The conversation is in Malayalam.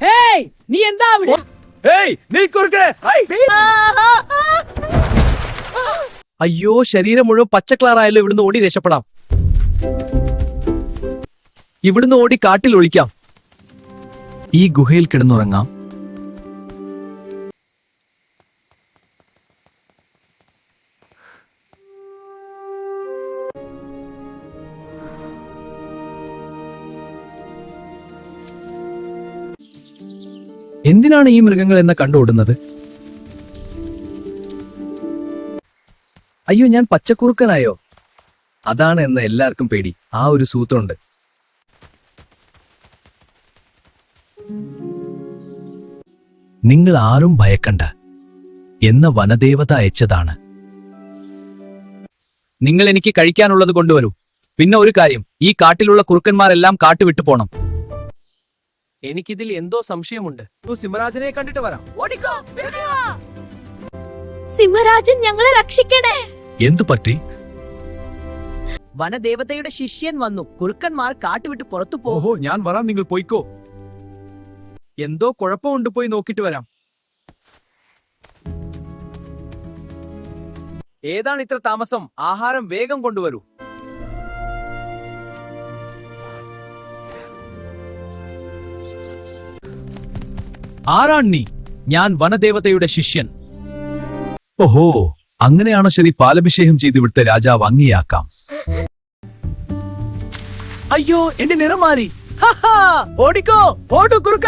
ഹേയ് നീ എന്താ അവിടെ? അയ്യോ, ശരീരം മുഴുവൻ പച്ചക്കളറായാലും ഇവിടുന്ന് ഓടി രക്ഷപ്പെടാം. ഇവിടുന്ന് ഓടി കാട്ടിൽ ഒളിക്കാം. ഈ ഗുഹയിൽ കിടന്നുറങ്ങാം. എന്തിനാണ് ഈ മൃഗങ്ങൾ എന്നെ കണ്ടോടുന്നത്? അയ്യോ, ഞാൻ പച്ചക്കുറുക്കനായോ? അതാണ് എന്ന് എല്ലാവർക്കും പേടി. ആ ഒരു സൂത്രമുണ്ട്. നിങ്ങൾ ആരും ഭയക്കണ്ട, എന്ന വനദേവത അയച്ചതാണ്. നിങ്ങൾ എനിക്ക് കഴിക്കാനുള്ളത് കൊണ്ടുവരൂ. പിന്നെ ഒരു കാര്യം, ഈ കാട്ടിലുള്ള കുറുക്കന്മാരെല്ലാം കാട്ടുവിട്ടു പോണം. എനിക്കിതിൽ എന്തോ സംശയമുണ്ട്. സിംഹരാജനെ കണ്ടിട്ട് വരാം. സിംഹരാജൻ, ഞങ്ങളെ രക്ഷിക്കണേ. എന്തു പറ്റി? വനദേവതയുടെ ശിഷ്യൻ വന്നു. കുറുക്കന്മാർ കാട്ടുവിട്ട് പുറത്തു പോകും. ഓഹോ, ഞാൻ വരാം, നിങ്ങൾ പോയിക്കോ. എന്തോ കുഴപ്പമുണ്ട്, പോയി നോക്കിട്ട് വരാം. ഏതാണ് ഇത്ര താമസം? ആഹാരം വേഗം കൊണ്ടുവരൂ. ആരാണ് നീ? ഞാൻ വനദേവതയുടെ ശിഷ്യൻ. ഓഹോ, അങ്ങനെയാണോ? ശരി, പാലഭിഷേകം ചെയ്ത് ഇവിടുത്തെ രാജാവ് അങ്ങേയാക്കാം. അയ്യോ, എന്റെ നിറം മാറി. ഓടിക്കോ, ഓടു കുറുക്ക.